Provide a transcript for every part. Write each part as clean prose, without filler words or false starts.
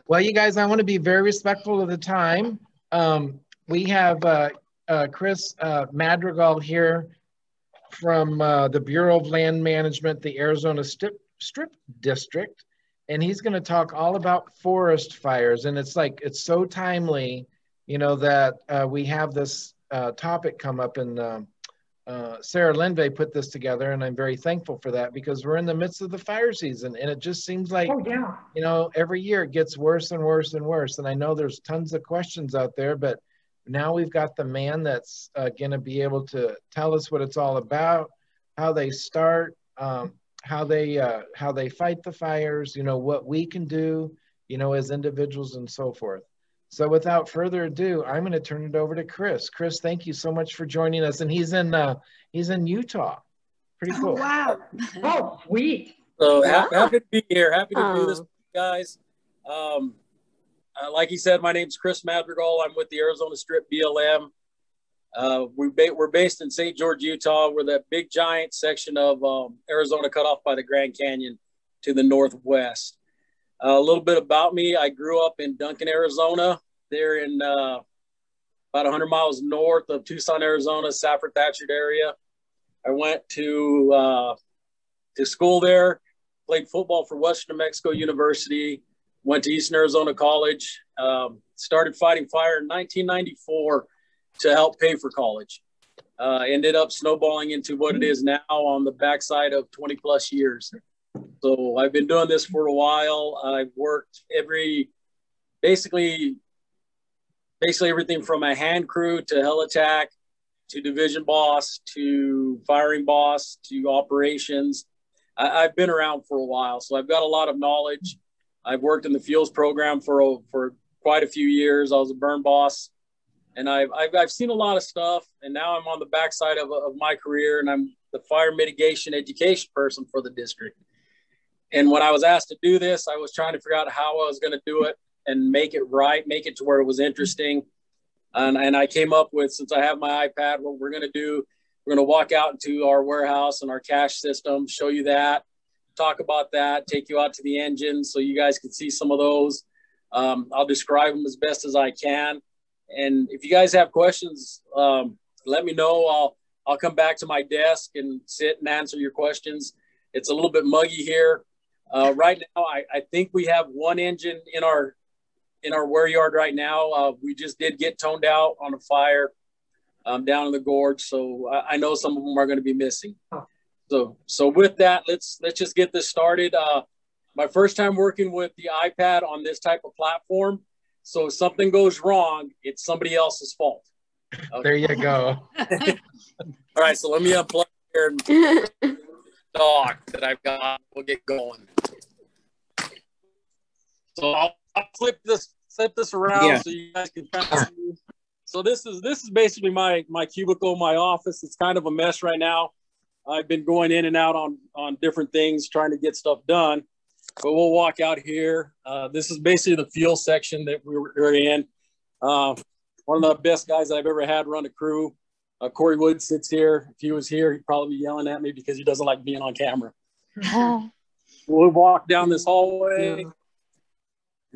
Well, you guys, I want to be very respectful of the time. We have Cris Madrigal here from the Bureau of Land Management, the Arizona Strip District, and he's going to talk all about forest fires. And it's like, it's so timely, you know, that we have this topic come up, and Sarah Linvey put this together, and I'm very thankful for that, because we're in the midst of the fire season, and it just seems like, you know, every year it gets worse and worse and worse. And I know there's tons of questions out there, but now we've got the man that's going to be able to tell us what it's all about, how they start, how they fight the fires, you know, what we can do, you know, as individuals and so forth. So without further ado, I'm going to turn it over to Cris. Cris, thank you so much for joining us. And he's in Utah. Pretty cool. Oh, wow. Oh, sweet. So happy to be here. Happy to do this, guys. Like he said, my name's Cris Madrigal. I'm with the Arizona Strip BLM. We're based in St. George, Utah. We're that big giant section of Arizona cut off by the Grand Canyon to the northwest. A little bit about me. I grew up in Duncan, Arizona. They're in about 100 miles north of Tucson, Arizona, Safford Thatcher area. I went to school there, played football for Western New Mexico University, went to Eastern Arizona College, started fighting fire in 1994 to help pay for college. Ended up snowballing into what it is now on the backside of 20 plus years. So I've been doing this for a while. I've worked basically everything from a hand crew to heli-tac to division boss to firing boss to operations. I've been around for a while, so I've got a lot of knowledge. I've worked in the fuels program for quite a few years. I was a burn boss, and I've seen a lot of stuff. And now I'm on the backside of my career, and I'm the fire mitigation education person for the district. And when I was asked to do this, I was trying to figure out how I was going to do it and make it right, make it to where it was interesting. And I came up with, since I have my iPad, what we're going to do, we're going to walk out into our warehouse and our cash system, show you that, talk about that, take you out to the engine so you guys can see some of those. I'll describe them as best as I can. And if you guys have questions, let me know. I'll come back to my desk and sit and answer your questions. It's a little bit muggy here. Right now, I think we have one engine in our ware yard right now. We just did get toned out on a fire down in the gorge, so I know some of them are going to be missing. So with that, let's just get this started. My first time working with the iPad on this type of platform, so if something goes wrong, it's somebody else's fault. Okay. There you go. All right, so let me unplug here and dog that I've got. We'll get going. So I'll flip this around so you guys can kind of see. So this is basically my cubicle, my office. It's kind of a mess right now. I've been going in and out on different things, trying to get stuff done. But we'll walk out here. This is basically the fuel section that we're in. One of the best guys I've ever had run a crew. Corey Wood sits here. If he was here, he'd probably be yelling at me because he doesn't like being on camera. We'll walk down this hallway.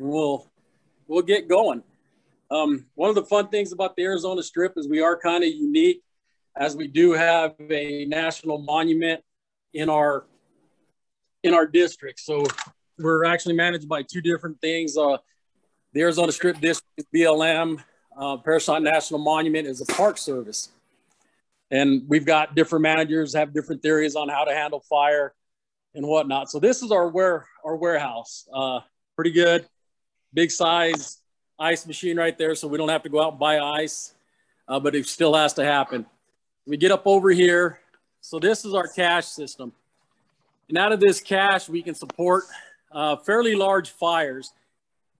And we'll get going. One of the fun things about the Arizona Strip is we are kind of unique, as we do have a national monument in our district. So we're actually managed by two different things. The Arizona Strip District is BLM. Parasite National Monument is a park service. And we've got different managers have different theories on how to handle fire and whatnot. So this is our warehouse. Pretty good. Big size ice machine right there, so we don't have to go out and buy ice, but it still has to happen. We get up over here. So this is our cache system. And out of this cache, we can support fairly large fires.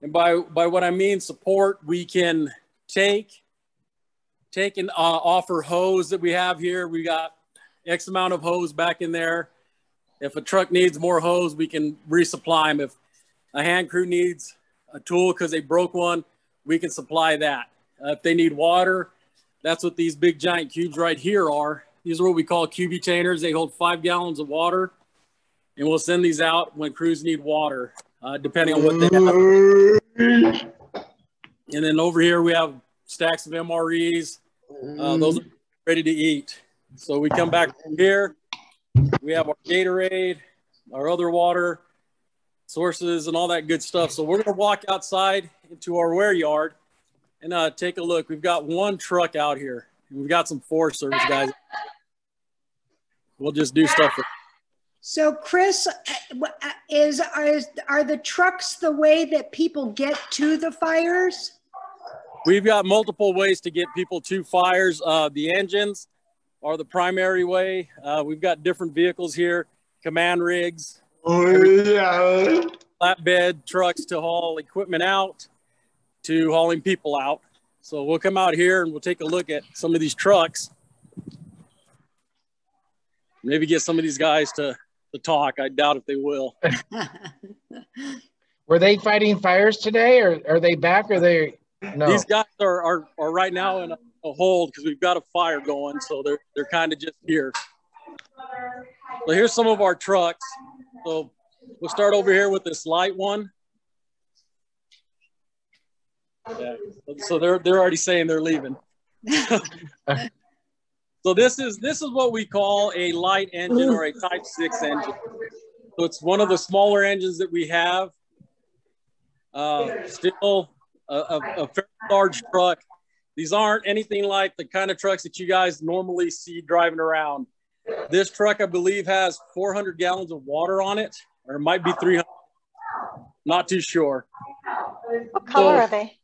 And by what I mean support, we can take and offer hose that we have here. We got X amount of hose back in there. If a truck needs more hose, we can resupply them. If a hand crew needs a tool because they broke one, we can supply that. If they need water, that's what these big giant cubes right here are. These are what we call cubitainers. They hold 5 gallons of water, and we'll send these out when crews need water, depending on what they have. And then over here we have stacks of MREs. Those are ready to eat. So we come back from here. We have our Gatorade, our other water sources, and all that good stuff. So we're going to walk outside into our ware yard and take a look. We've got one truck out here. We've got some Forest Service guys. We'll just do stuff with. So, Chris, are the trucks the way that people get to the fires? We've got multiple ways to get people to fires. The engines are the primary way. We've got different vehicles here, command rigs, flatbed trucks to haul equipment out, to hauling people out. So we'll come out here and we'll take a look at some of these trucks. Maybe get some of these guys to talk. I doubt if they will. Were they fighting fires today, or are they back, or they? No. These guys are right now in a hold because we've got a fire going, so they're kind of just here. So here's some of our trucks. So we'll start over here with this light one. Yeah. So they're already saying they're leaving. So this is what we call a light engine or a Type 6 engine. So it's one of the smaller engines that we have. Still a fairly large truck. These aren't anything like the kind of trucks that you guys normally see driving around. This truck, I believe, has 400 gallons of water on it, or it might be 300. Not too sure. What color are they?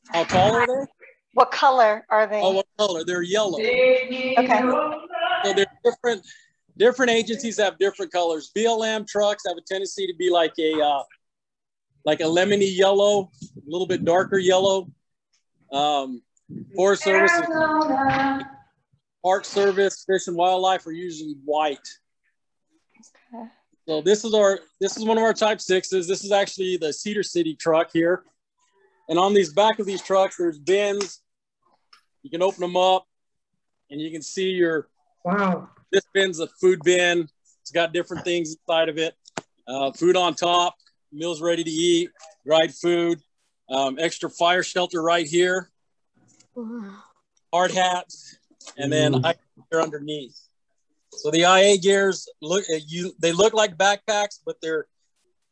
How tall are they? What color are they? Oh, what color? They're yellow. Okay. So they're different agencies have different colors. BLM trucks have a tendency to be like a lemony yellow, a little bit darker yellow. Forest Service, Park Service, Fish and Wildlife are usually white. Okay. So this is one of our Type 6s. This is actually the Cedar City truck here. And on these back of these trucks, there's bins. You can open them up and you can see this bin's a food bin. It's got different things inside of it. Food on top, meals ready to eat, dried food, extra fire shelter right here, hard hats, and then IA gear underneath. So the IA gears they look like backpacks, but they're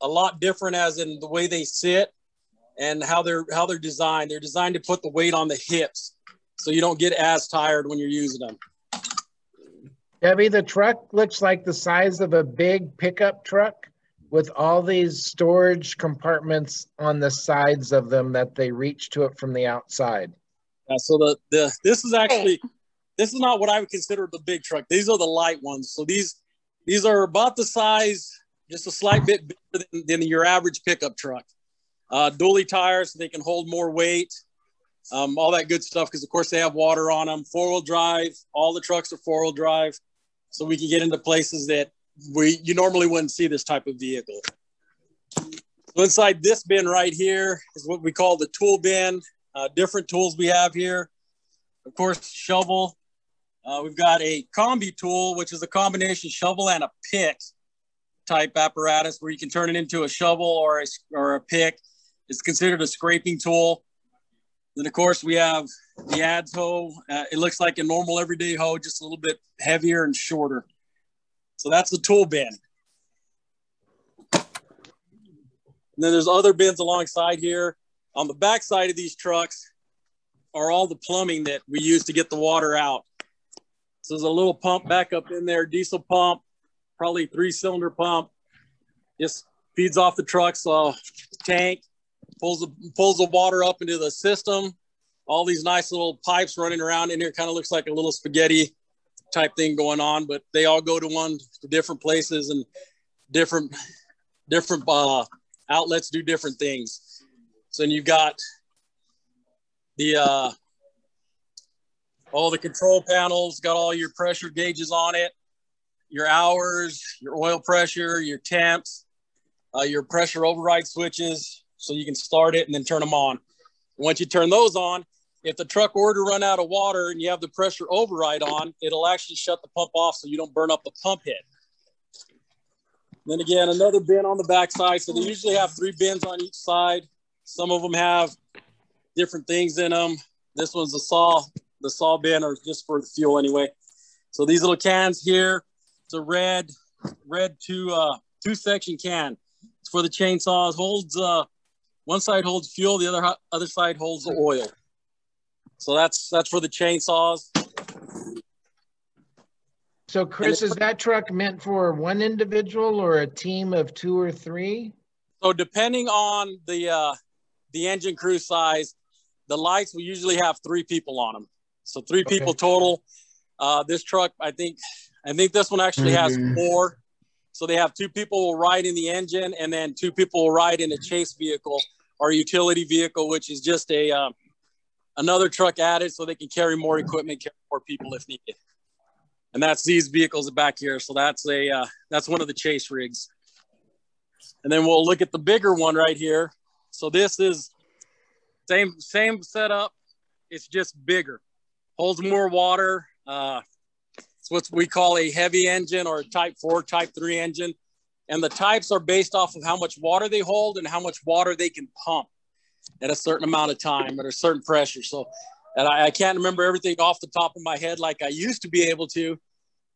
a lot different as in the way they sit and how they're designed. They're designed to put the weight on the hips, so you don't get as tired when you're using them. Debbie, the truck looks like the size of a big pickup truck with all these storage compartments on the sides of them that they reach to it from the outside. Yeah, so this is not what I would consider the big truck. These are the light ones. So these are about the size, just a slight bit bigger than your average pickup truck. Dually tires, so they can hold more weight. All that good stuff, because of course they have water on them. 4-wheel drive, all the trucks are 4-wheel drive, so we can get into places that you normally wouldn't see this type of vehicle. So inside this bin right here is what we call the tool bin. Different tools we have here. Of course, shovel. We've got a combi tool, which is a combination shovel and a pick type apparatus where you can turn it into a shovel or a pick. It's considered a scraping tool. Then, of course, we have the adze hoe. It looks like a normal everyday hoe, just a little bit heavier and shorter. So that's the tool bin. And then there's other bins alongside here. On the back side of these trucks are all the plumbing that we use to get the water out. So there's a little pump back up in there, diesel pump, probably 3-cylinder pump. Just feeds off the truck's tank. Pulls the water up into the system. All these nice little pipes running around in here. Kind of looks like a little spaghetti type thing going on, but they all go to different places, and different outlets do different things. So then you've got all the control panels, got all your pressure gauges on it, your hours, your oil pressure, your temps, your pressure override switches, so you can start it and then turn them on. Once you turn those on, if the truck were to run out of water and you have the pressure override on, it'll actually shut the pump off so you don't burn up the pump head. Then again, another bin on the back side. So they usually have 3 bins on each side. Some of them have different things in them. This one's the saw bin, or just for the fuel anyway. So these little cans here, it's a red two section can. It's for the chainsaws. Holds one side holds fuel, the other side holds the oil. So that's for the chainsaws. So Chris, is that truck meant for one individual or a team of 2 or 3? So depending on the engine crew size, the lights will usually have 3 people on them. So 3 people total. This truck, I think this one actually has 4. So they have 2 people will ride in the engine, and then 2 people will ride in a chase vehicle or utility vehicle, which is just another truck added so they can carry more equipment, carry more people if needed. And that's these vehicles back here. So that's one of the chase rigs. And then we'll look at the bigger one right here. So this is same setup. It's just bigger, holds more water. It's what we call a heavy engine, or a type 4, type 3 engine. And the types are based off of how much water they hold and how much water they can pump at a certain amount of time at a certain pressure. So, and I can't remember everything off the top of my head like I used to be able to,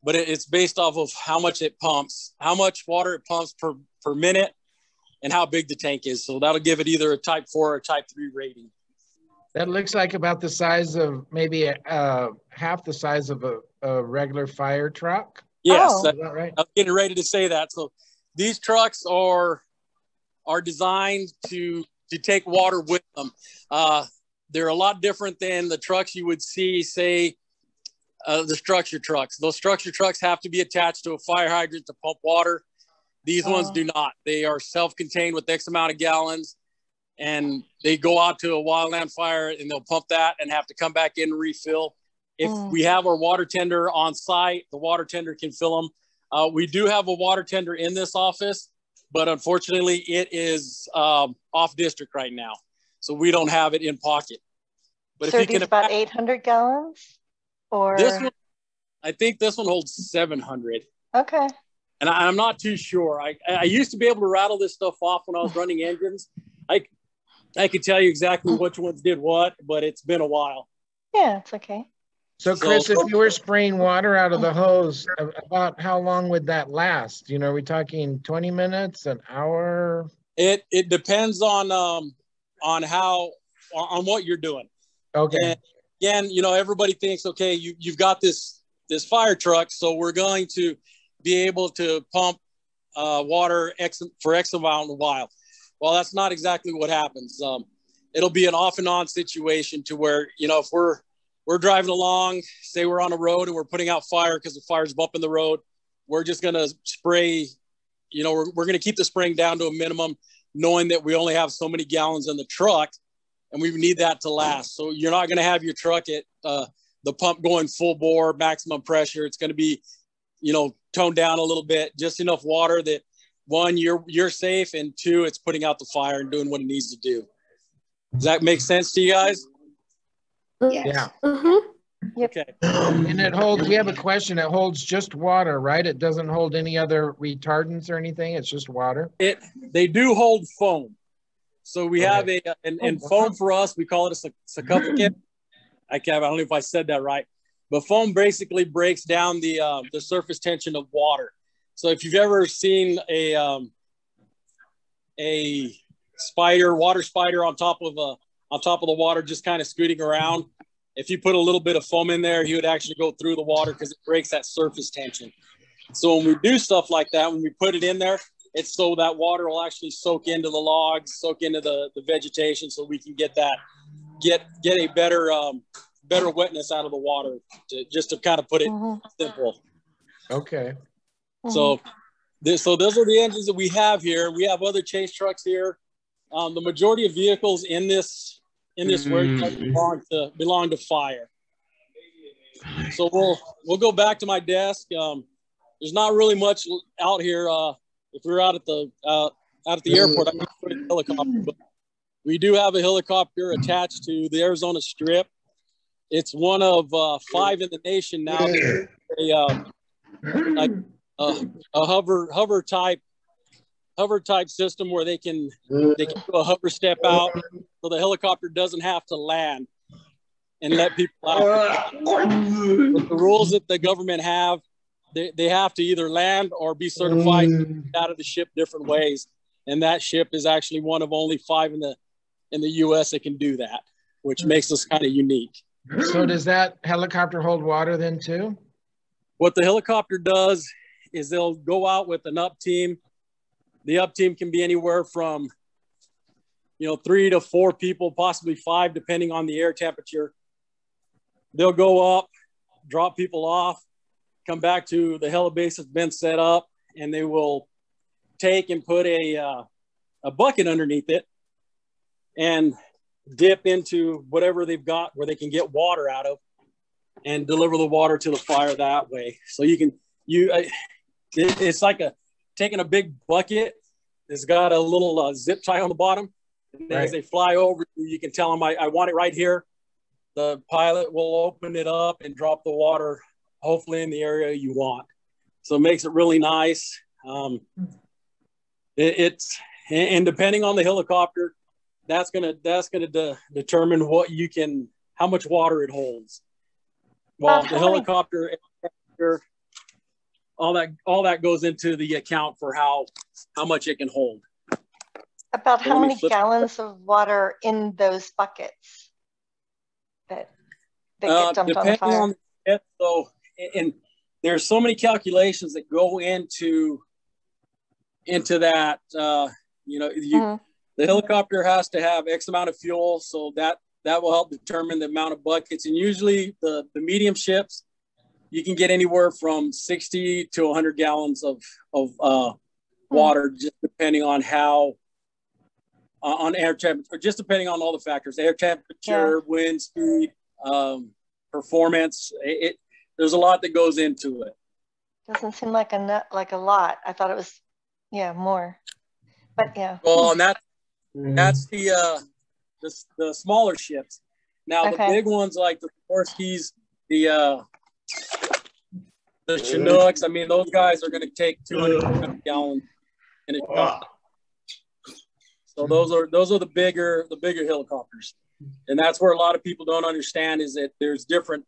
but it's based off of how much it pumps, how much water it pumps per minute, and how big the tank is. So that'll give it either a type 4 or type 3 rating. That looks like about the size of maybe half the size of a regular fire truck. Yes, Oh. Is that right? I was getting ready to say that. So these trucks are designed to take water with them. They're a lot different than the trucks you would see, say, the structure trucks. Those structure trucks have to be attached to a fire hydrant to pump water. These ones do not. They are self-contained with X amount of gallons, and they go out to a wildland fire and they'll pump that and have to come back in and refill. If we have our water tender on site, the water tender can fill them. We do have a water tender in this office, but unfortunately it is off district right now. So we don't have it in pocket. But So if you these can about 800 gallons? Or this one, I think this one holds 700. okay. And I'm not too sure. I used to be able to rattle this stuff off when I was running engines. I could tell you exactly which ones did what, but it's been a while. Yeah, it's okay. So Chris, if you were spraying water out of the hose, about how long would that last? You know, are we talking 20 minutes, an hour? It depends on what you're doing. Okay. And again, you know, everybody thinks, okay, you've got this fire truck, so we're going to be able to pump water for X amount of while. Well, that's not exactly what happens. It'll be an off and on situation to where, you know, if we're driving along, say we're on a road and we're putting out fire because the fire's bumping the road, we're just going to spray, you know, we're going to keep the spraying down to a minimum, knowing that we only have so many gallons in the truck and we need that to last. So you're not going to have your truck at the pump going full bore, maximum pressure. It's going to be, you know, toned down a little bit, just enough water that, 1, you're safe, and 2, it's putting out the fire and doing what it needs to do. Does that make sense to you guys? Yeah. Okay. And it holds, we have a question. It holds just water, right? It doesn't hold any other retardants or anything. It's just water. They do hold foam. So we have and foam for us, we call it a suffocant. I don't know if I said that right, but foam basically breaks down the surface tension of water. So if you've ever seen a water spider on top of the water, just kind of scooting around, if you put a little bit of foam in there, he would actually go through the water because it breaks that surface tension. So when we do stuff like that, when we put it in there, it's so that water will actually soak into the logs, soak into the vegetation, so we can get a better wetness out of the water, just to kind of put it simple. Okay. So those are the engines that we have here. We have other chase trucks here. The majority of vehicles in this warehouse belong to fire. So we'll go back to my desk. There's not really much out here. If we were out at the airport, I could put a helicopter. But we do have a helicopter attached to the Arizona Strip. It's one of 5 in the nation now. A hover type hover type system where they can do a hover step out, so the helicopter doesn't have to land and let people out. With the rules that the government have, they have to either land or be certified out of the ship different ways. And that ship is actually one of only 5 in the U.S. that can do that, which makes us kind of unique. So does that helicopter hold water then too? What the helicopter does is they'll go out with an up team. The up team can be anywhere from, 3 to 4 people, possibly 5, depending on the air temperature. They'll go up, drop people off, come back to the heli base that's been set up, and they will take and put a bucket underneath it and dip into whatever they've got where they can get water out of and deliver the water to the fire that way. So it's like taking a big bucket. It's got a little zip tie on the bottom. And as they fly over, you can tell them, I want it right here. The pilot will open it up and drop the water, hopefully in the area you want. So it makes it really nice. And depending on the helicopter, that's gonna determine how much water it holds. Well, the helicopter, all that goes into the account for how much it can hold. About how many gallons of water in those buckets that get dumped on the fire? And there's so many calculations that go into that. The helicopter has to have X amount of fuel, so that will help determine the amount of buckets. And usually the medium ships, you can get anywhere from 60 to 100 gallons of water, just depending on on air temperature, just depending on all the factors: air temperature, wind speed, performance. There's a lot that goes into it. Doesn't seem like a lot. I thought it was, more. But yeah. Well, and that's the smaller ships. Now the big ones like the Sikorsky's, the Chinooks. I mean, those guys are going to take 200 gallons in a shot. So those are the bigger helicopters, and that's where a lot of people don't understand is that there's different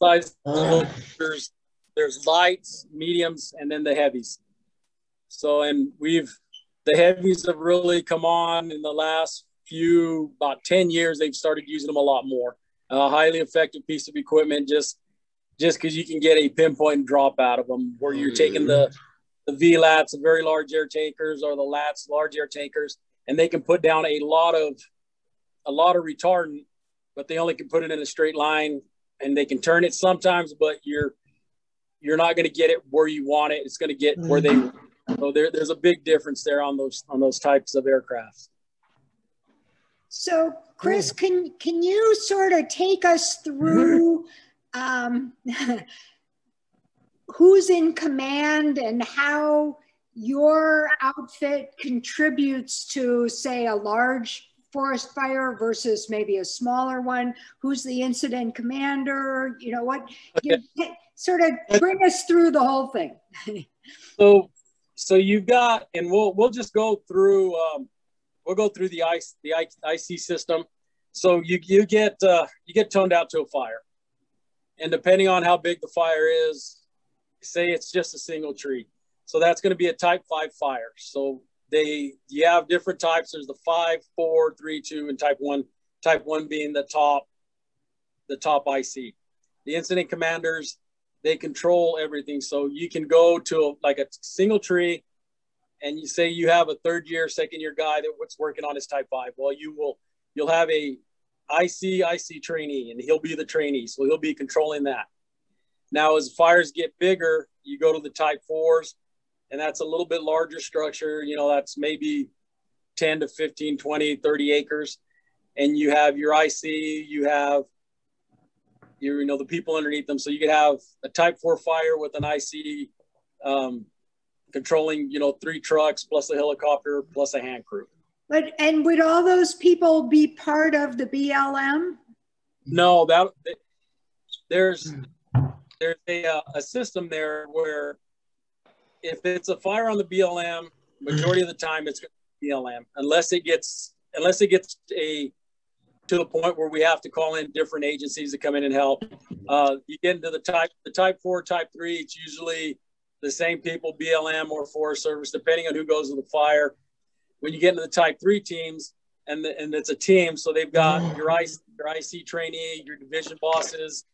size helicopters. There's lights, mediums, and then the heavies. So, and the heavies have really come on in the last about 10 years. They've started using them a lot more. A highly effective piece of equipment, just because you can get a pinpoint drop out of them, where you're taking the VLATs, the very large air tankers, or the LATs, large air tankers, and they can put down a lot of retardant, but they only can put it in a straight line, and they can turn it sometimes, but you're not going to get it where you want it. It's going to get where they want. So there's a big difference there on those types of aircraft. So, Cris, can you sort of take us through who's in command and how your outfit contributes to, say, a large forest fire versus maybe a smaller one? Who's the incident commander? Sort of bring us through the whole thing. So you've got, and we'll just go through. We'll go through the IC system. So you get toned out to a fire, and depending on how big the fire is, say it's just a single tree, so that's going to be a type 5 fire. So you have different types. There's the 5, 4, 3, 2, and type 1. Type 1 being the top IC. The incident commanders, they control everything. So you can go to a single tree, and you say you have a third year, second year guy that's working on his type 5. Well, you'll have a IC trainee, and he'll be the trainee. So he'll be controlling that. Now, as fires get bigger, you go to the type 4s, and that's a little bit larger structure. That's maybe 10 to 15, 20, 30 acres. And you have your IC, you have the people underneath them. So you could have a type 4 fire with an IC controlling, 3 trucks plus a helicopter plus a hand crew. And would all those people be part of the BLM? No, there's a system there where if it's a fire on the BLM, majority of the time it's going to be BLM, unless it gets to the point where we have to call in different agencies to come in and help. You get into the type 4, type 3, it's usually the same people, BLM or Forest Service, depending on who goes to the fire. When you get into the type 3 teams, and it's a team, so they've got your IC trainee, your division bosses,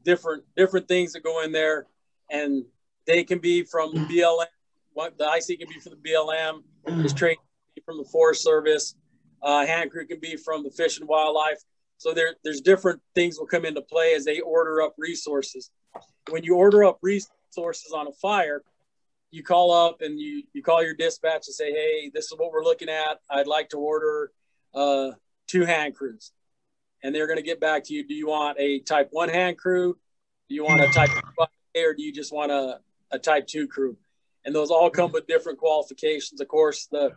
different things that go in there, and they can be from the BLM. What the IC can be from the BLM, is trained from the Forest Service. Hand crew can be from the Fish and Wildlife. So there's different things will come into play as they order up resources. When you order up resources on a fire, you call up and you call your dispatch and say, hey, this is what we're looking at. I'd like to order 2 hand crews. And they're going to get back to you. Do you want a type 1 hand crew? Do you want a type 2, or do you just want a type 2 crew? And those all come with different qualifications. Of course, the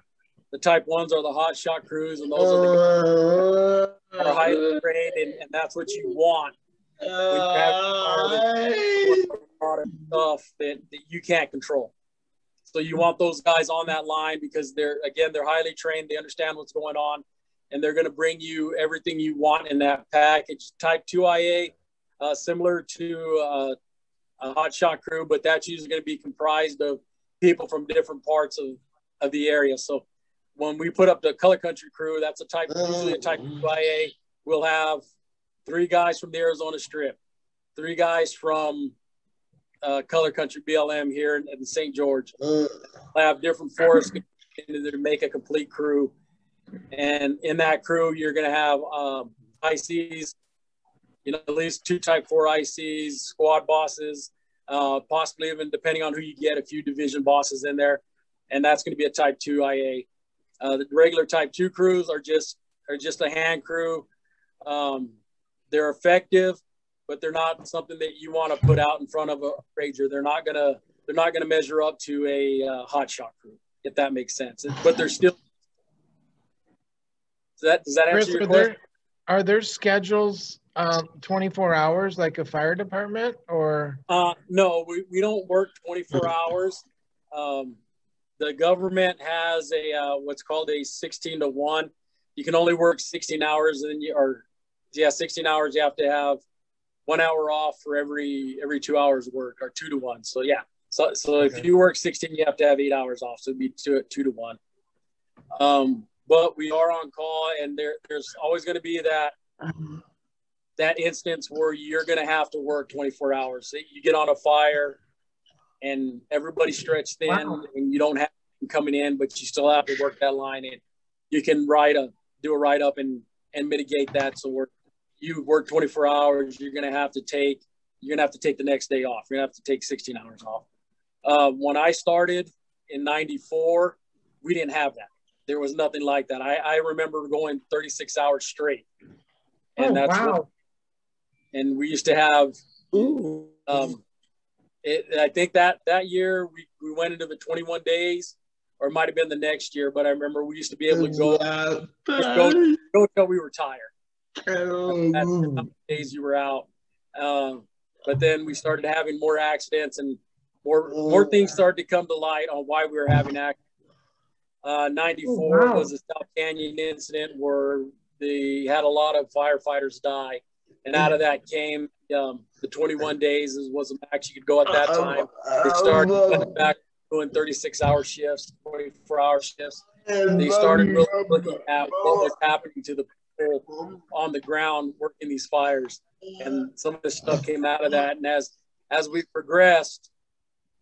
type 1s are the hot shot crews, and those are the are highly trained, and that's what you want. When you have a lot of stuff that you can't control. So you want those guys on that line because they're highly trained. They understand what's going on, and they're going to bring you everything you want in that package. Type 2 IA, similar to a hot shot crew, but that's usually going to be comprised of people from different parts of the area. So when we put up the color country crew, that's usually a type 2 IA. We'll have 3 guys from the Arizona Strip, 3 guys from color country BLM here in St. George. We'll have different forests to make a complete crew. And in that crew, you're going to have ICs, at least 2 type 4 ICs, squad bosses, possibly even, depending on who you get, a few division bosses in there. And that's going to be a type 2 IA. The regular type 2 crews are just a hand crew. They're effective, but they're not something that you want to put out in front of a ranger. They're not gonna measure up to a hot shot crew, if that makes sense. But they're still. Does that answer your question? Are there schedules 24 hours like a fire department, or? No, we don't work 24 hours. The government has what's called a 16 to 1. You can only work 16 hours, and 16 hours. You have to have 1 hour off for every 2 hours work, or 2 to 1. So yeah. So if you work 16, you have to have 8 hours off. So it'd be 2 to 1. But we are on call, and there's always going to be that instance where you're going to have to work 24 hours. So you get on a fire, and everybody's stretched thin, and you don't have them coming in, but you still have to work that line, and you can do a write up and mitigate that. So you work 24 hours, you're going to have to take the next day off. You're going to have to take 16 hours off. When I started in 94, we didn't have that. There was nothing like that. I remember going 36 hours straight. And and we used to have, I think that year we went into the 21 days, or it might've been the next year, but I remember we used to be able to go until we were tired. That's how many days you were out. But then we started having more accidents, and more things started to come to light on why we were having accidents. 94 was a South Canyon incident where they had a lot of firefighters die. And out of that came the 21 days was a max you could go at that time. They started coming back doing 36-hour shifts, 24-hour shifts. They started really looking at what was happening to the people on the ground working these fires. And some of this stuff came out of that. And as we progressed,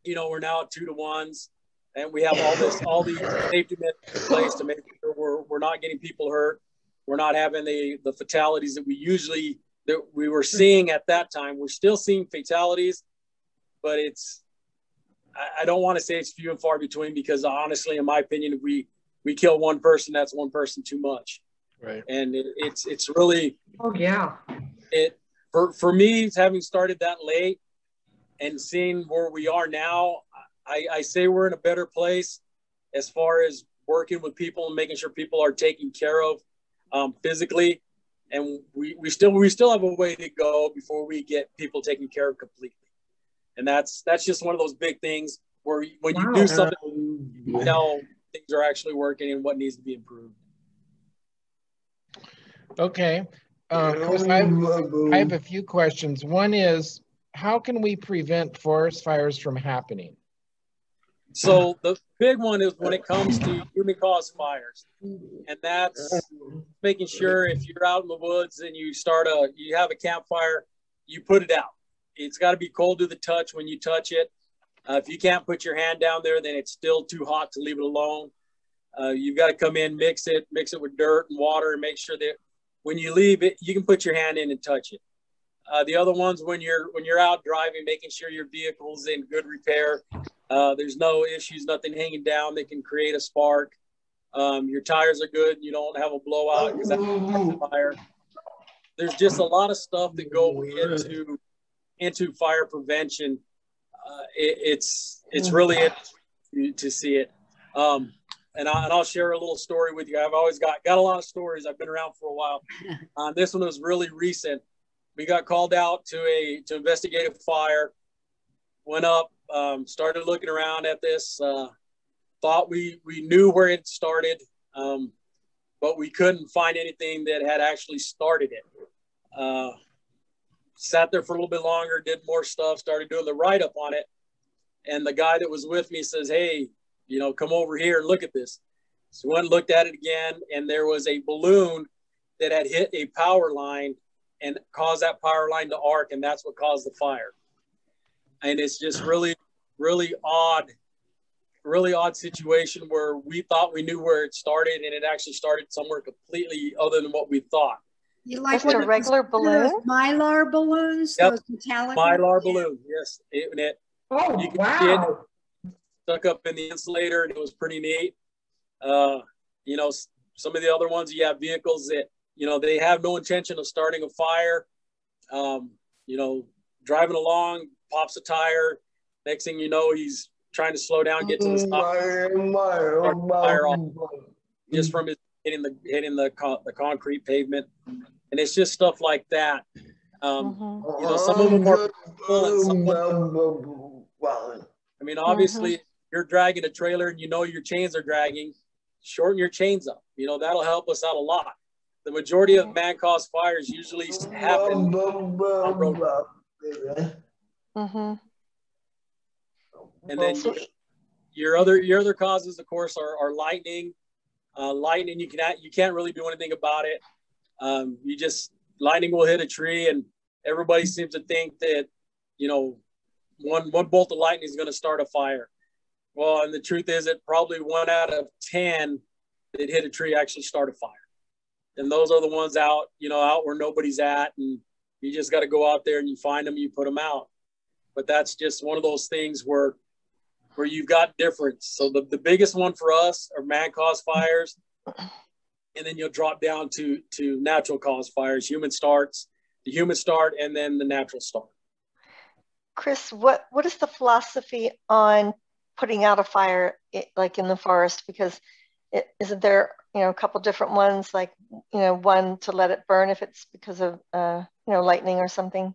we're now at 2 to 1s. And we have all these safety measures in place to make sure we're not getting people hurt. We're not having the fatalities that we were seeing at that time. We're still seeing fatalities, but I don't want to say it's few and far between, because honestly, in my opinion, if we kill one person, that's one person too much. Right. And it's really, for me, having started that late and seeing where we are now, I say we're in a better place as far as working with people and making sure people are taken care of physically. And we still have a way to go before we get people taken care of completely. And that's just one of those big things. where when you do something, you tell things are actually working and what needs to be improved. Okay. Chris, I have a few questions. One is, how can we prevent forest fires from happening? So the big one is when it comes to human-caused fires, and that's making sure if you're out in the woods and you have a campfire, you put it out. It's got to be cold to the touch when you touch it. If you can't put your hand down there, then it's still too hot to leave it alone. You've got to come in, mix it with dirt and water, and make sure that when you leave it, you can put your hand in and touch it. The other ones, when you're out driving, making sure your vehicle's in good repair. There's no issues, nothing hanging down that can create a spark. Your tires are good. You don't have a blowout because that's a fire. There's just a lot of stuff that go into fire prevention. It's really interesting to see it. And I'll share a little story with you. I've always got a lot of stories. I've been around for a while. This one was really recent. We got called out to investigate a fire. Went up, started looking around at this. Thought we knew where it started, but we couldn't find anything that had actually started it. Sat there for a little bit longer, did more stuff, started doing the write-up on it. And the guy that was with me says, hey, come over here and look at this. So we went and looked at it again, and there was a balloon that had hit a power line and caused that power line to arc, and that's what caused the fire. And it's just really, really odd situation where we thought we knew where it started, and it actually started somewhere completely other than what we thought. You like just a regular balloon? Mylar balloons? Yep. Those metallic Mylar balloon, yes. You can see it stuck up in the insulator, and it was pretty neat. Some of the other ones, you have vehicles that, they have no intention of starting a fire. Driving along, pops a tire. Next thing you know, he's trying to slow down, get to the stop, start the fire off just from his hitting the concrete pavement. And it's just stuff like that. Some of them are full and some of them, obviously, you're dragging a trailer and your chains are dragging, shorten your chains up. That'll help us out a lot. The majority of man-caused fires usually happen on road. And then your other causes, of course, are lightning. Lightning, you can't really do anything about it. Lightning will hit a tree, and everybody seems to think that one bolt of lightning is going to start a fire. Well, and the truth is that probably 1 out of 10 that hit a tree actually start a fire. And those are the ones out where nobody's at, and you just got to go out there and you find them, you put them out. But that's just one of those things where you've got difference. So the biggest one for us are man-caused fires, and then you'll drop down to natural cause fires, the human start, and then the natural start. Cris, what is the philosophy on putting out a fire like in the forest? Because isn't there a couple different ones, like one to let it burn if it's because of lightning or something?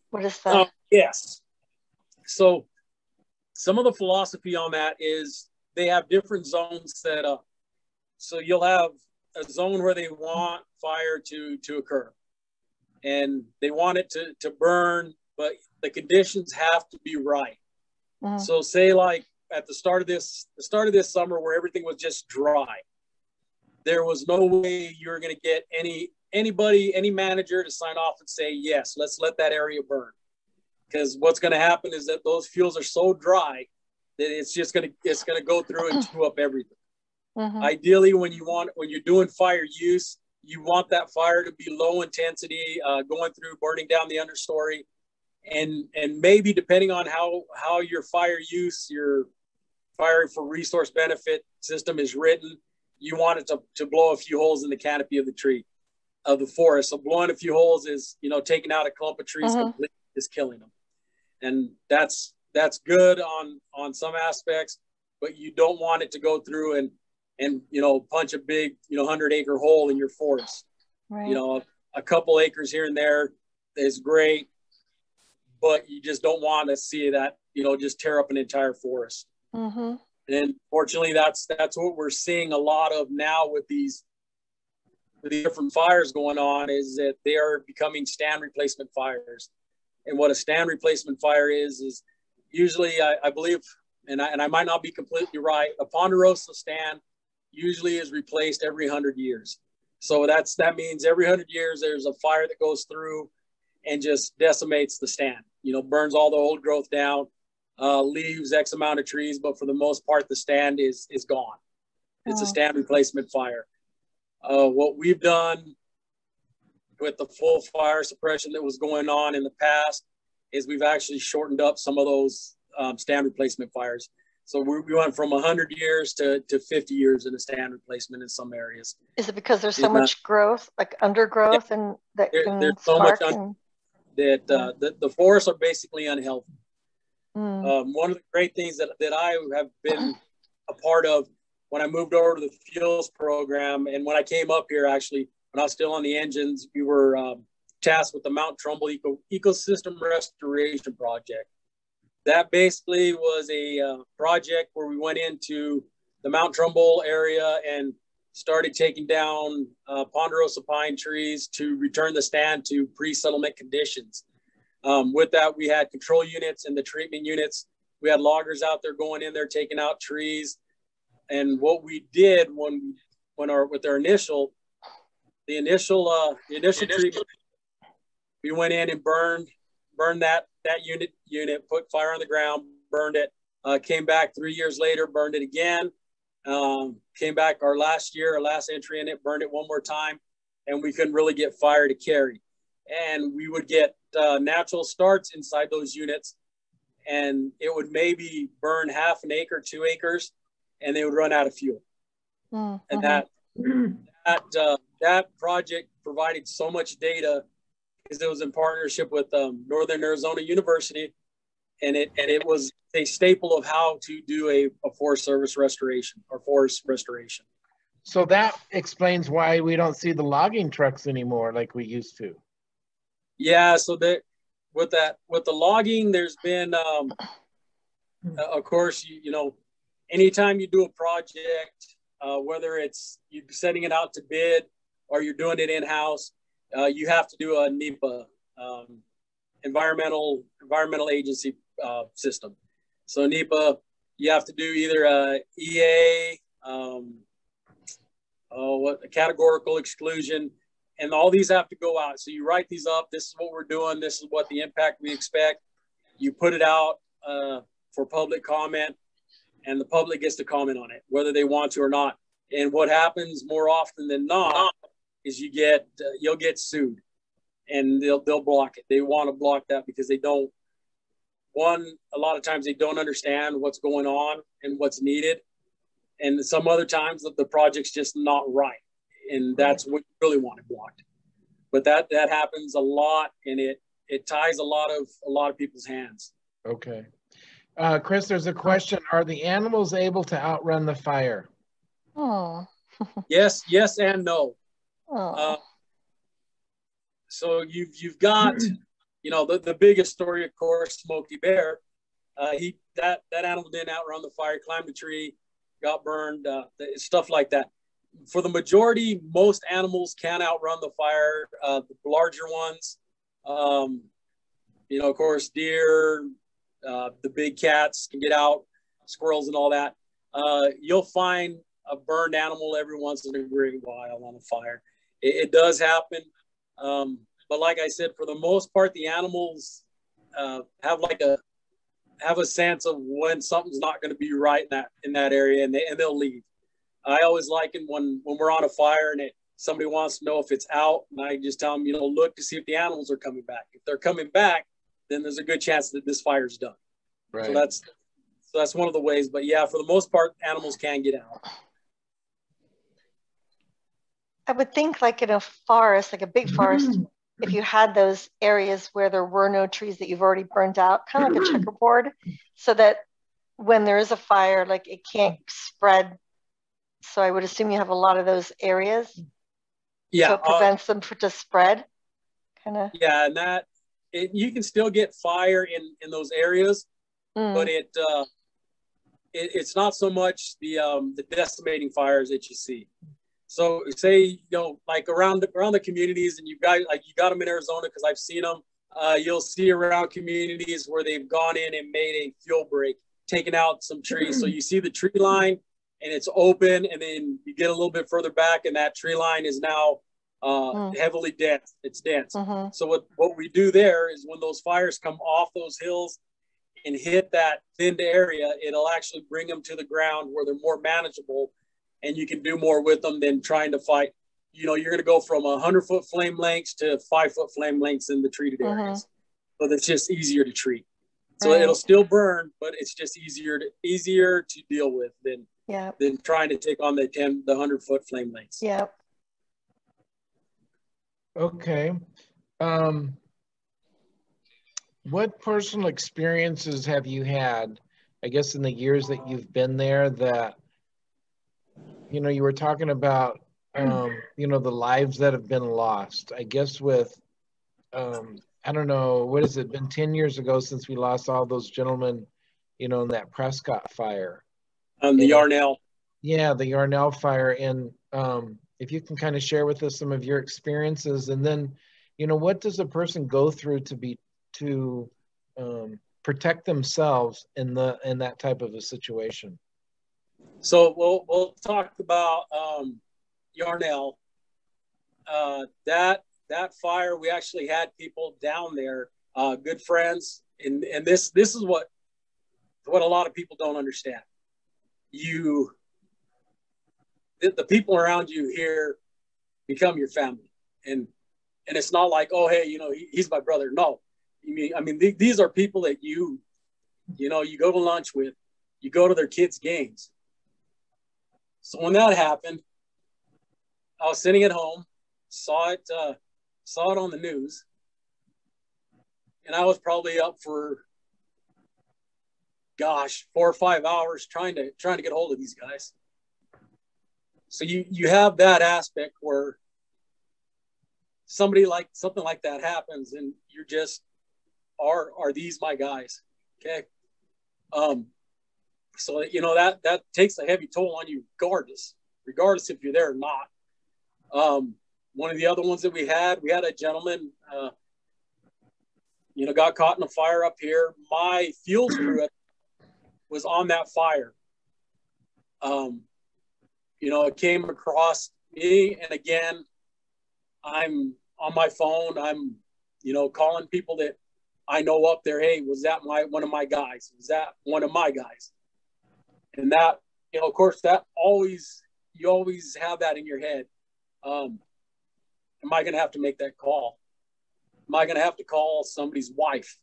What is that? Yes. So some of the philosophy on that is they have different zones set up. So you'll have a zone where they want fire to occur, and they want it to burn, but the conditions have to be right. So say like at the start of this summer where everything was just dry, there was no way you were going to get any manager to sign off and say, yes, let's let that area burn. Because what's going to happen is that those fuels are so dry that it's going to go through and chew up everything. Ideally, when you're doing fire use, you want that fire to be low intensity, going through, burning down the understory. And maybe depending on how your fire use, your fire for resource benefit system is written, you want it to blow a few holes in the canopy of the tree, of the forest. So blowing a few holes is, taking out a clump of trees completely, is killing them. And that's good on some aspects, but you don't want it to go through and punch a big 100-acre hole in your forest. Right. A couple acres here and there is great, but you just don't want to see that you know, just tear up an entire forest. Mm-hmm. And fortunately, that's what we're seeing a lot of now with the different fires going on, is that they are becoming stand replacement fires. And what a stand replacement fire is usually, I believe, and I might not be completely right, a ponderosa stand usually is replaced every 100 years. So that means every 100 years there's a fire that goes through and just decimates the stand, you know, burns all the old growth down, leaves X amount of trees, but for the most part, the stand is gone. It's a stand replacement fire. What we've done with the full fire suppression that was going on in the past is we've actually shortened up some of those stand replacement fires. So we went from 100 years to 50 years in a stand replacement in some areas. Is it because there's so much growth, like undergrowth, yeah, and that there's so much that the forests are basically unhealthy. One of the great things that I have been a part of when I moved over to the fuels program, and when I came up here, actually, when I was still on the engines, we were tasked with the Mount Trumbull Ecosystem Restoration Project. That basically was a project where we went into the Mount Trumbull area and started taking down ponderosa pine trees to return the stand to pre-settlement conditions. With that, we had control units and the treatment units. We had loggers out there going in there, taking out trees. And what we did with our initial treatment, we went in and burned that unit, put fire on the ground, burned it, came back 3 years later, burned it again, came back our last entry in it, burned it one more time, and we couldn't really get fire to carry. And we would get natural starts inside those units, and it would maybe burn half an acre, 2 acres, and they would run out of fuel. And that project provided so much data because it was in partnership with Northern Arizona University, and it was a staple of how to do a forest service restoration or forest restoration. So that explains why we don't see the logging trucks anymore like we used to. Yeah, so that with the logging, there's been, of course, you know, anytime you do a project, whether it's you setting it out to bid or you're doing it in-house, you have to do a NEPA, environmental agency system. So NEPA, you have to do either a EA, a categorical exclusion, and all these have to go out. So you write these up. This is what we're doing. This is what the impact we expect. You put it out for public comment, and the public gets to comment on it, whether they want to or not. And what happens more often than not is you'll get sued, and they'll block it. They want to block that because they don't. A lot of times they don't understand what's going on and what's needed, and some other times the project's just not right, and that's what you really want it blocked. But that happens a lot, and it ties a lot of people's hands. Okay. Cris, there's a question. Are the animals able to outrun the fire? Oh. Yes and no. So you've got, you know, the biggest story, of course, Smokey Bear. That animal didn't outrun the fire, climbed a tree, got burned, stuff like that. For the majority, most animals can outrun the fire. The larger ones, you know, of course, deer, the big cats can get out, squirrels and all that. You'll find a burned animal every once in a great while on a fire. It does happen. But like I said, for the most part, the animals have a sense of when something's not going to be right in that area, and they'll leave. I always liken when we're on a fire and somebody wants to know if it's out, and I just tell them, you know, look to see if the animals are coming back. If they're coming back, then there's a good chance that this fire's done. Right. So that's one of the ways. But yeah, for the most part, animals can get out. I would think like in a forest, like a big forest, if you had those areas where there were no trees that you've already burned out, kind of like a checkerboard, so that when there is a fire, like it can't spread. So I would assume you have a lot of those areas. Yeah. So it prevents them to spread, kind of. Yeah, and you can still get fire in those areas, but it's not so much the decimating fires that you see. So say, you know, like around the communities, and you got them in Arizona because I've seen them. You'll see around communities where they've gone in and made a fuel break, taken out some trees. So you see the tree line and it's open, and then you get a little bit further back and that tree line is now heavily dense. It's dense. So what we do there is when those fires come off those hills and hit that thinned area, it'll actually bring them to the ground where they're more manageable, and you can do more with them than trying to fight. You know, you're going to go from 100-foot flame lengths to 5-foot flame lengths in the treated areas. So that's just easier to treat. So it'll still burn, but it's just easier to deal with than trying to take on the 100-foot flame lengths. Yeah. Okay. What personal experiences have you had, I guess, in the years that you've been there that, you know, you were talking about, you know, the lives that have been lost, I guess with, I don't know, what has it been 10 years ago since we lost all those gentlemen, you know, in that Prescott fire. The Yarnell. Yeah, the Yarnell fire. And if you can kind of share with us some of your experiences, and then, you know, what does a person go through to protect themselves in that type of a situation? So we'll talk about Yarnell. That fire, we actually had people down there, good friends, and this is what a lot of people don't understand. The people around you here become your family, and it's not like, oh, hey, you know, he's my brother. No, I mean these are people that you know, you go to lunch with, you go to their kids' games. So when that happened, I was sitting at home, saw it on the news, and I was probably up for, 4 or 5 hours trying to get hold of these guys. So you have that aspect where something like that happens, and you're just, are these my guys? Okay. So, you know, that takes a heavy toll on you regardless if you're there or not. One of the other ones that we had a gentleman, you know, got caught in a fire up here. My fuels crew was on that fire. You know, it came across me, and again, I'm on my phone. I'm, you know, calling people that I know up there. Hey, was that one of my guys? Was that one of my guys? And that, you know, of course, you always have that in your head. Am I going to have to make that call? Am I going to have to call somebody's wife?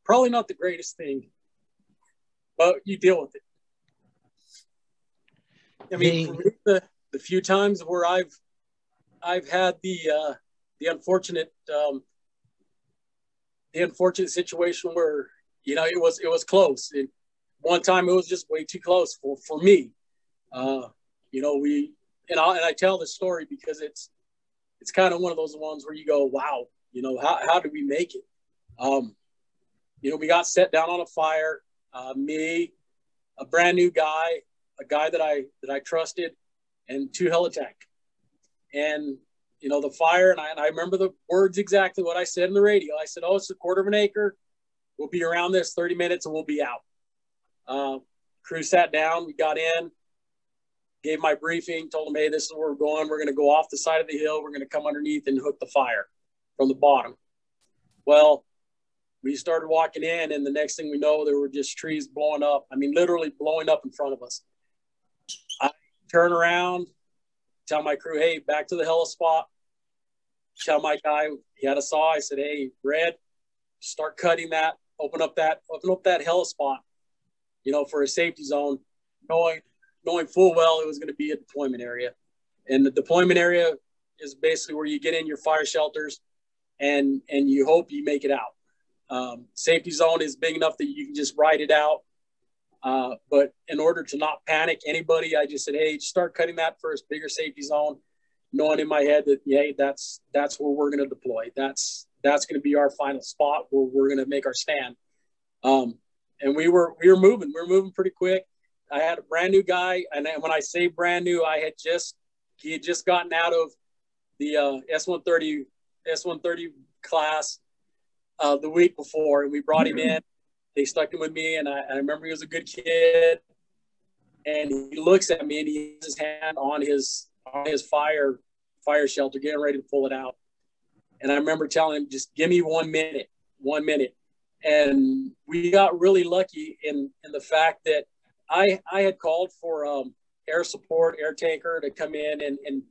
Probably not the greatest thing, but you deal with it. I mean, for me, the few times where I've had the unfortunate situation where, you know, it was close. And one time it was just way too close for me. You know, I tell this story because it's kind of one of those ones where you go, wow, you know, how did we make it? You know, we got set down on a fire, me, a brand new guy, a guy that I trusted, and 2 helitack. And, you know, the fire, and I remember the words exactly what I said in the radio. I said, oh, it's 1/4 of an acre. We'll be around this 30 minutes and we'll be out. Crew sat down, we got in, gave my briefing, told them, hey, this is where we're going. We're going to go off the side of the hill. We're going to come underneath and hook the fire from the bottom. Well, we started walking in, and the next thing we know, there were just trees blowing up. I mean, literally blowing up in front of us. I turn around, tell my crew, hey, back to the heli spot. Tell my guy, he had a saw. I said, hey, Red, start cutting that, open up that heli spot, you know, for a safety zone, knowing full well it was going to be a deployment area. And the deployment area is basically where you get in your fire shelters and you hope you make it out. Safety zone is big enough that you can just ride it out. But in order to not panic anybody, I just said, hey, start cutting that first bigger safety zone, knowing in my head that, hey, that's where we're going to deploy. That's that's going to be our final spot where we're going to make our stand. And we were moving pretty quick. I had a brand new guy, and when I say brand new, he had just gotten out of the S-130 class the week before, and we brought him in. They stuck him with me, and I remember he was a good kid. And he looks at me, and he has his hand on his fire shelter, getting ready to pull it out. And I remember telling him, just give me 1 minute. And we got really lucky in the fact that I had called for air support, air tanker to come in and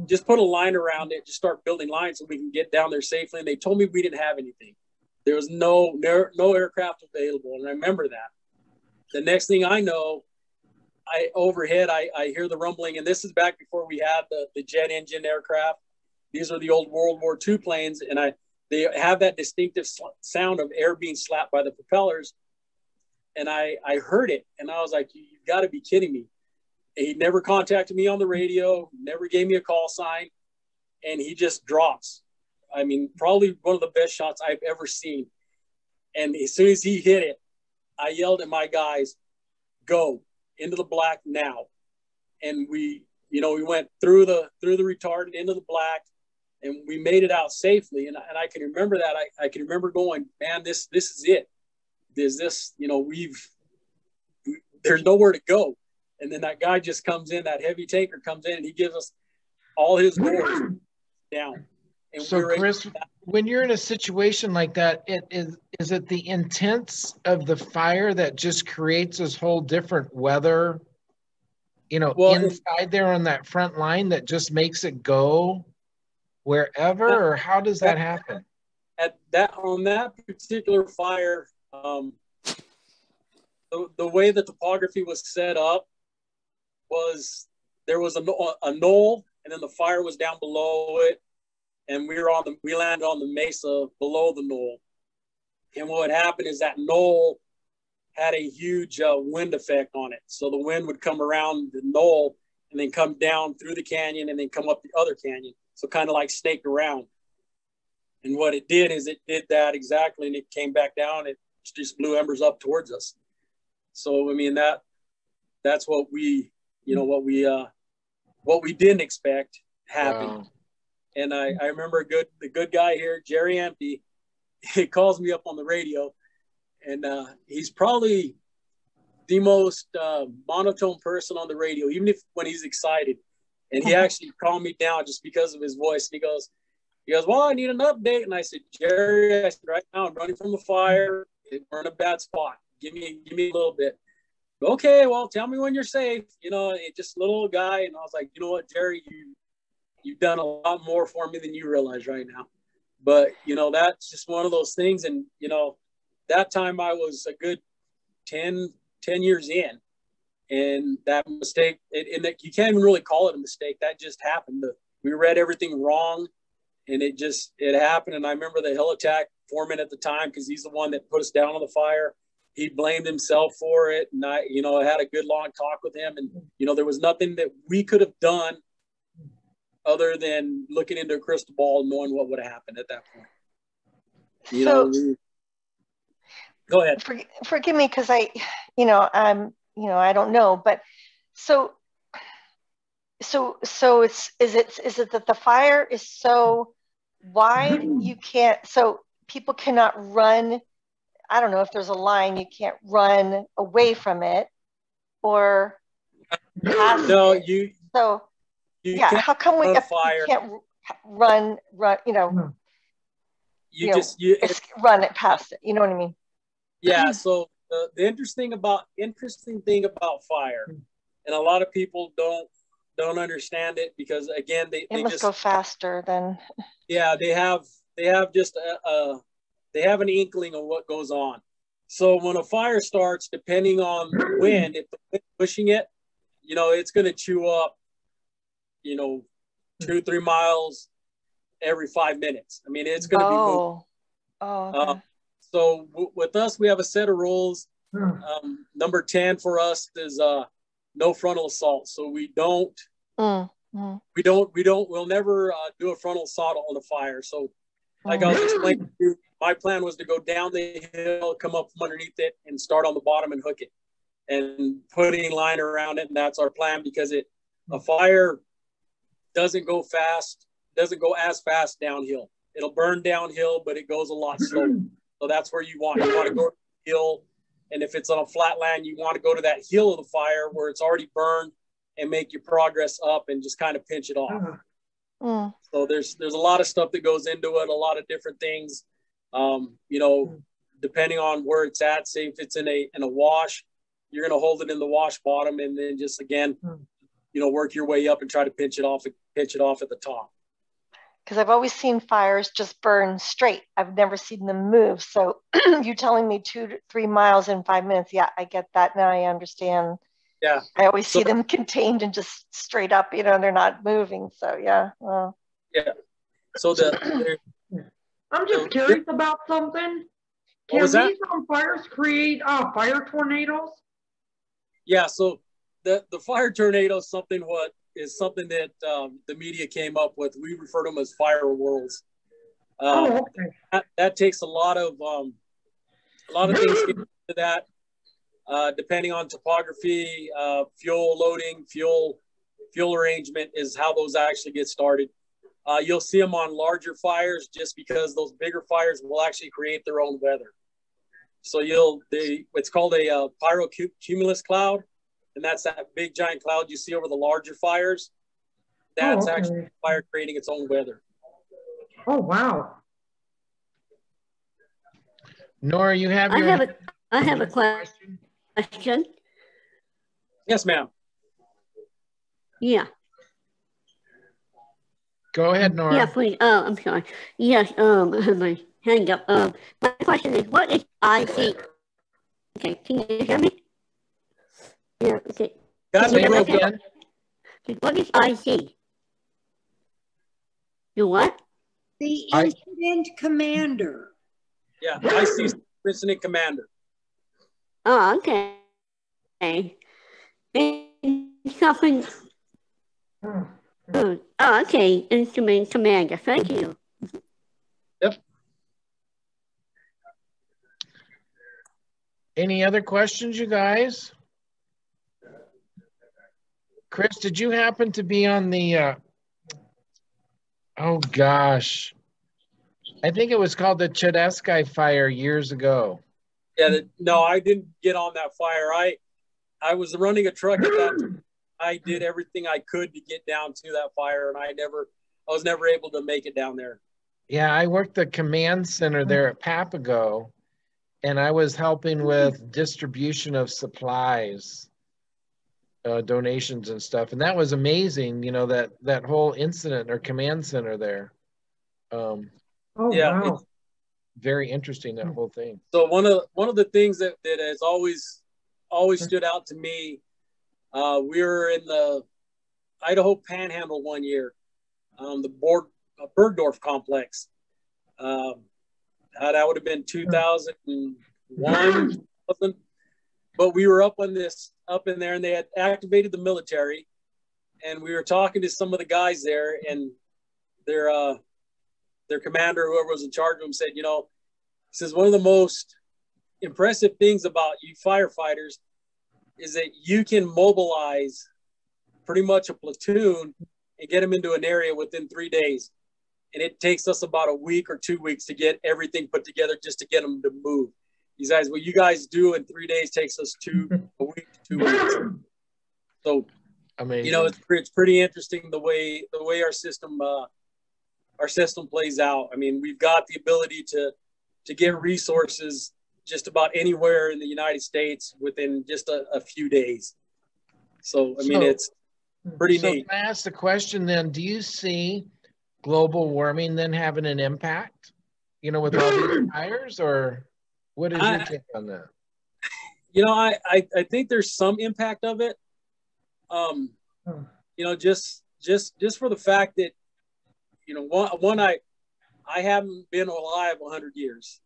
just put a line around it, just start building lines so we can get down there safely. And they told me we didn't have anything. There was no aircraft available. And I remember that. The next thing I know, overhead, I hear the rumbling, and this is back before we had the jet engine aircraft. These are the old World War II planes, and they have that distinctive sound of air being slapped by the propellers. And I heard it, and I was like, you've got to be kidding me. And he never contacted me on the radio, never gave me a call sign, and he just drops. I mean, probably one of the best shots I've ever seen. And as soon as he hit it, I yelled at my guys, go into the black now. And we went through the retardant into the black, and we made it out safely. And I can remember that. I can remember going, man, this is it. There's nowhere to go. And then that guy just comes in, that heavy tanker comes in, and he gives us all his doors down. And so Chris, when you're in a situation like that, is it the intense of the fire that just creates this whole different weather, inside there on that front line that just makes it go wherever, or how does that happen? On that particular fire, the way the topography was set up was there was a knoll, and then the fire was down below it. And we landed on the mesa below the knoll. And what happened is that knoll had a huge wind effect on it. So the wind would come around the knoll and then come down through the canyon and then come up the other canyon. So kind of like snaked around. And what it did is it did that exactly, and it came back down. It just blew embers up towards us. So, I mean, that's what we didn't expect happened. Wow. And I remember the good guy here, Jerry Empty, he calls me up on the radio, and he's probably the most monotone person on the radio, even when he's excited. And he actually calmed me down just because of his voice. And he goes, well, I need an update. And I said, Jerry, right now I'm running from the fire. We're in a bad spot. Give me a little bit. Okay, well, tell me when you're safe. Just a little guy. And I was like, you know what, Jerry, you've done a lot more for me than you realize right now. But, that's just one of those things. And, that time I was a good 10 years in. And that mistake, you can't even really call it a mistake. That just happened. We read everything wrong, and it happened. And I remember the hill attack foreman at the time, because he's the one that put us down on the fire. He blamed himself for it. And I had a good long talk with him. And, there was nothing that we could have done other than looking into a crystal ball and knowing what would have happened at that point. Go ahead. Forgive me, because I don't know, but so is it that the fire is so wide so people cannot run? I don't know if there's a line, you can't run away from it or past no, it. You how come we can't run, run it past it? You know what I mean? Yeah. So the interesting thing about fire, and a lot of people don't understand it, because again, they must just go faster than. Yeah, they have just they have an inkling of what goes on. So when a fire starts, depending on the wind, if the wind's pushing it, it's going to chew up, 2-3 miles every 5 minutes. I mean, it's going to be moving. Okay. So with us, we have a set of rules. Number 10 for us is no frontal assault. So we'll never do a frontal assault on the fire. So like I was explaining to you, my plan was to go down the hill, come up from underneath it, and start on the bottom and hook it, and putting line around it. And that's our plan, because a fire doesn't go as fast downhill. It'll burn downhill, but it goes a lot slower. So that's where you want to go hill. And if it's on a flat land, you want to go to that heel of the fire where it's already burned and make your progress up and just kind of pinch it off. So there's a lot of stuff that goes into it, a lot of different things. You know, depending on where it's at, say if it's in a wash, you're going to hold it in the wash bottom and then just, again, you know, work your way up and try to pinch it off at the top. Because I've always seen fires just burn straight. I've never seen them move. So you telling me 2 to 3 miles in 5 minutes. Yeah, I get that now. I understand. Yeah. I always see them contained and just straight up, you know, they're not moving. So yeah. Well. Yeah. So I'm just curious about something. Can these fires create fire tornadoes? Yeah. So the fire tornado is something that the media came up with. We refer to them as fire whirls. Okay. That takes a lot of things into that, depending on topography, fuel loading, fuel arrangement is how those actually get started. You'll see them on larger fires just because those bigger fires will actually create their own weather. So it's called a pyrocumulus cloud. And that's that big giant cloud you see over the larger fires. That's actually fire creating its own weather. Oh, wow. Nora, you have I have a question. Yes, ma'am. Yeah. Go ahead, Nora. Yeah, please. I'm sorry. Yes, I have my hand up. My question is, what is IC? Okay, can you hear me? Yeah, okay. Say it again. What is IC? You what? The incident commander. Yeah, IC incident commander. Oh, okay. And something. Oh, okay. Instrument commander. Thank you. Yep. Any other questions, you guys? Cris, did you happen to be on the, oh gosh, I think it was called the Chodesky fire years ago. Yeah, no, I didn't get on that fire. I was running a truck at that time. I did everything I could to get down to that fire, and I was never able to make it down there. Yeah, I worked the command center there at Papago, and I was helping with distribution of supplies. Donations and stuff, and that was amazing. You know, that whole incident or command center there. Yeah, wow. Very interesting, that whole thing. So one of the things that has always stood out to me, we were in the Idaho Panhandle one year, the Bergdorf complex. That would have been 2001, but we were up in there, and they had activated the military, and we were talking to some of the guys there, and their commander, whoever was in charge of them, said, you know, says one of the most impressive things about you firefighters is that you can mobilize pretty much a platoon and get them into an area within 3 days. And it takes us about a week or 2 weeks to get everything put together just to get them to move. These guys, what you guys do in 3 days takes us a week to 2 weeks. So, amazing. You know, it's pretty interesting the way our system plays out. I mean, we've got the ability to get resources just about anywhere in the United States within just a few days. So, I mean, it's pretty neat. Can I ask the question then, do you see global warming then having an impact, you know, with all these fires, or what is your take on that? You know, I think there's some impact of it. You know, just for the fact that, you know, one I haven't been alive 100 years.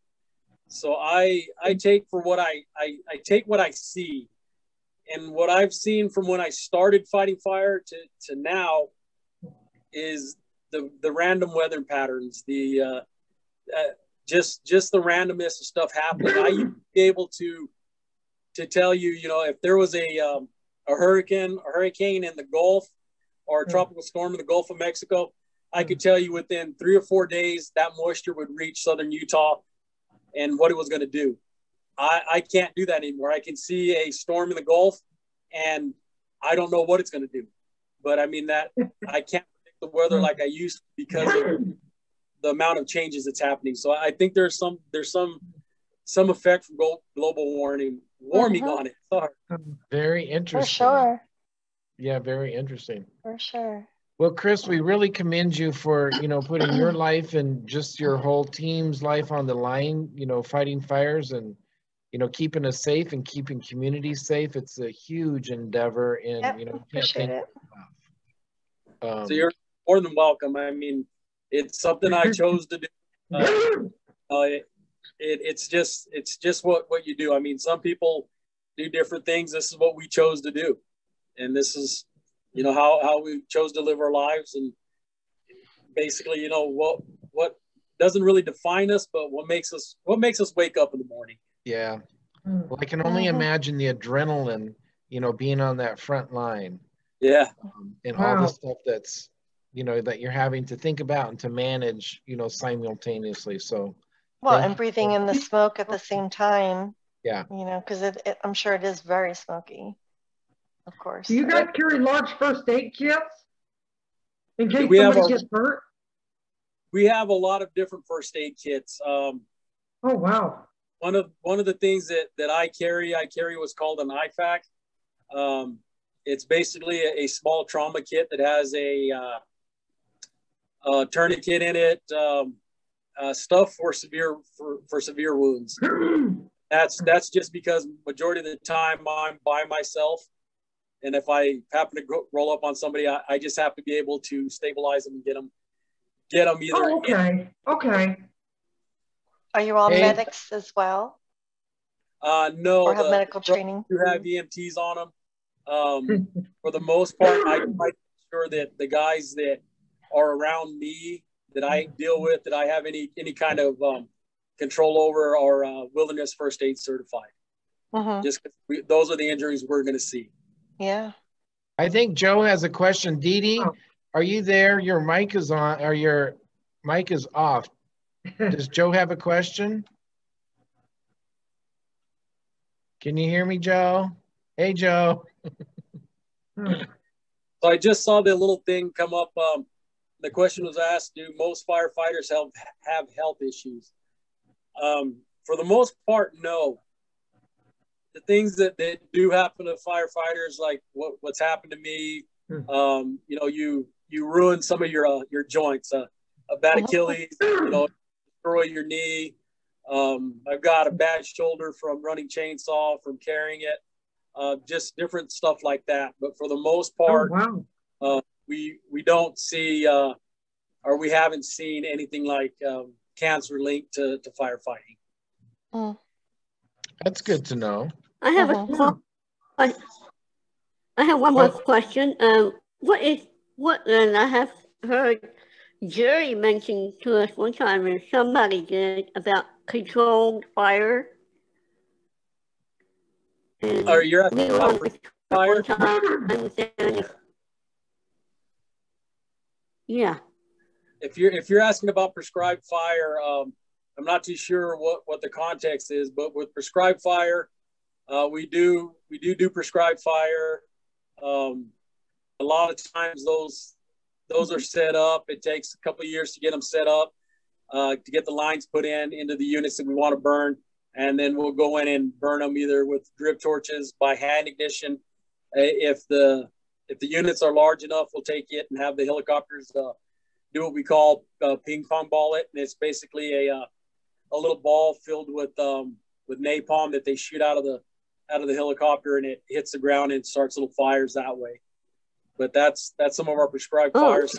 So I take for what I take what I see, and what I've seen from when I started fighting fire to now is the random weather patterns, the just the randomness of stuff happening. I used to be able to tell you, you know, if there was a hurricane in the Gulf or a tropical storm in the Gulf of Mexico, I could tell you within 3 or 4 days that moisture would reach southern Utah and what it was going to do. I can't do that anymore. I can see a storm in the Gulf and I don't know what it's going to do. But I mean, that I can't predict the weather like I used to because of the amount of changes that's happening. So I think there's some effect from global warming on it. Sorry. Very interesting. For sure. Yeah, very interesting. For sure. Well, Cris, we really commend you for, you know, putting your life and just your whole team's life on the line, you know, fighting fires and, you know, keeping us safe and keeping communities safe. It's a huge endeavor, and Yep, you know, appreciate it. So you're more than welcome. I mean, it's something I chose to do. It's just what you do. I mean, some people do different things. This is what we chose to do, and this is, you know, how we chose to live our lives. And basically, you know, what doesn't really define us, but what makes us wake up in the morning. Yeah. Well, I can only imagine the adrenaline, you know, being on that front line. Yeah. And all the stuff that's, you know, that you're having to think about and to manage, you know, simultaneously. So. Well, and breathing in the smoke at the same time. Yeah. You know, because I'm sure it is very smoky. Of course. Do you guys carry large first aid kits in case somebody gets hurt? We have a lot of different first aid kits. Oh wow. One of the things that I carry what's called an IFAC. It's basically a small trauma kit that has a tourniquet in it, stuff for severe wounds. That's just because majority of the time I'm by myself, and if I happen to roll up on somebody, I just have to be able to stabilize them and get them either. Oh, okay. Okay. Are you all medics as well? No. Or have medical training? You have EMTs on them. For the most part, I make sure that the guys that are around me, that I deal with, that I have any kind of control over, are wilderness first aid certified. Just because those are the injuries we're going to see. Yeah. I think Joe has a question. Dee Dee, are you there? Your mic is on, or your mic is off. Does Joe have a question? Can you hear me, Joe? Hey, Joe. So I just saw the little thing come up. The question was asked, do most firefighters have health issues? For the most part, no. The things that do happen to firefighters, like what's happened to me, you know, you ruin some of your joints, a bad Achilles, you know, destroy your knee. I've got a bad shoulder from running chainsaw, from carrying it, just different stuff like that. But for the most part, we don't see, or we haven't seen anything like cancer linked to firefighting. That's good to know. I have one more question. And I have heard Jerry mention to us one time, and somebody did, about controlled fire. Are you asking about fire? Yeah. If you're asking about prescribed fire, I'm not too sure what the context is, but with prescribed fire, we do prescribed fire. A lot of times those are set up. It takes a couple of years to get them set up, to get the lines put into the units that we want to burn, and then we'll go in and burn them either with drip torches, by hand ignition. If the units are large enough, we'll take it and have the helicopters do what we call ping pong ball it, and it's basically a little ball filled with napalm that they shoot out of the helicopter, and it hits the ground and starts little fires that way. But that's some of our prescribed fires.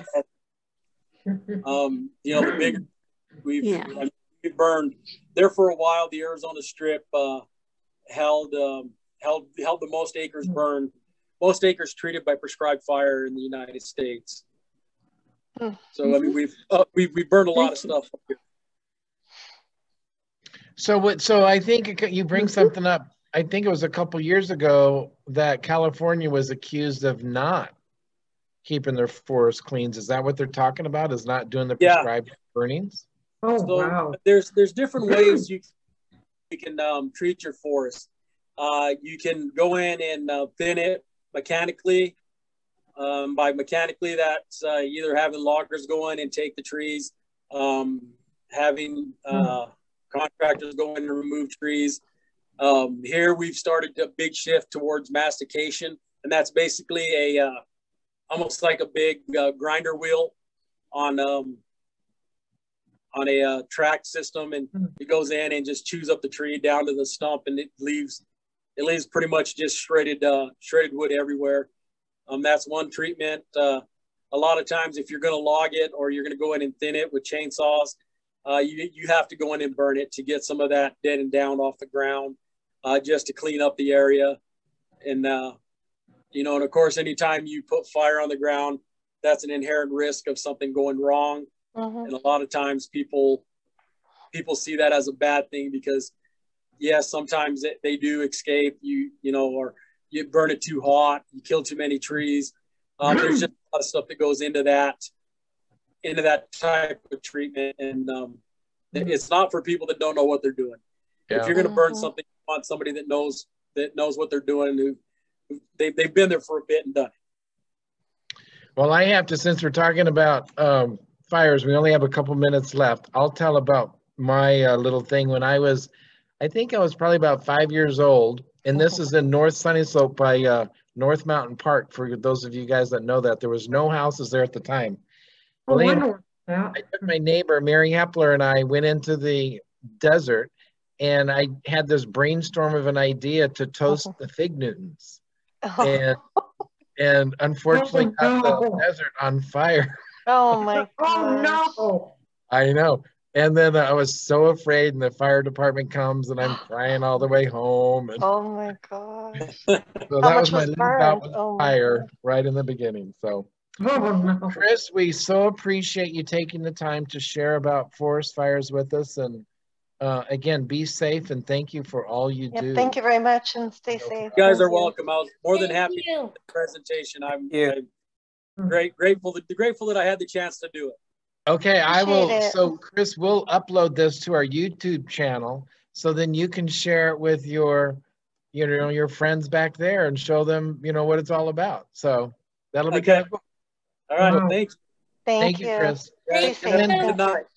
You know, the big we've burned there for a while. The Arizona Strip held the most acres burned, most acres treated by prescribed fire in the United States. So I mean, we've burned a lot of stuff. So I think you bring something up. I think it was a couple years ago that California was accused of not keeping their forest clean. Is that what they're talking about? Is not doing the prescribed burnings? Oh, So wow. there's different ways you can treat your forest. You can go in and thin it mechanically. By mechanically, that's either having loggers go in and take the trees, having contractors go in and remove trees. Here we've started a big shift towards mastication, and that's basically a almost like a big grinder wheel on a track system, and it goes in and just chews up the tree down to the stump, and it leaves pretty much just shredded wood everywhere. That's one treatment. A lot of times, if you're going to log it or you're going to go in and thin it with chainsaws, you have to go in and burn it to get some of that dead and down off the ground, just to clean up the area. And you know, and of course, anytime you put fire on the ground, that's an inherent risk of something going wrong. And a lot of times people see that as a bad thing because, yes, sometimes they do escape, you know, or you burn it too hot, you kill too many trees. There's just a lot of stuff that goes into that type of treatment. And it's not for people that don't know what they're doing. Yeah. If you're going to burn something, you want somebody that knows what they're doing, they've been there for a bit and done it. Well, I have to, since we're talking about fires, we only have a couple minutes left. I'll tell about my little thing. When I think I was probably about 5 years old, and this is in North Sunny Slope by North Mountain Park. For those of you guys that know that, there was no houses there at the time. Well, I took my neighbor, Mary Hepler, and I went into the desert, and I had this brainstorm of an idea to toast the fig Newtons. And unfortunately got the desert on fire. Oh my God. Oh no. I know. And then I was so afraid, and the fire department comes, and I'm crying all the way home. And oh my gosh. so that was my little bout with fire right in the beginning. So Cris, we so appreciate you taking the time to share about forest fires with us. And again, be safe, and thank you for all you do. Thank you very much, and stay safe. You guys are welcome. I was more than happy with the presentation. I'm grateful that I had the chance to do it. Okay, I will. So Cris, we'll upload this to our YouTube channel, so then you can share it with your friends back there and show them, what it's all about. So that'll be kind of cool. All right, thanks. Thank you, Cris. Stay safe.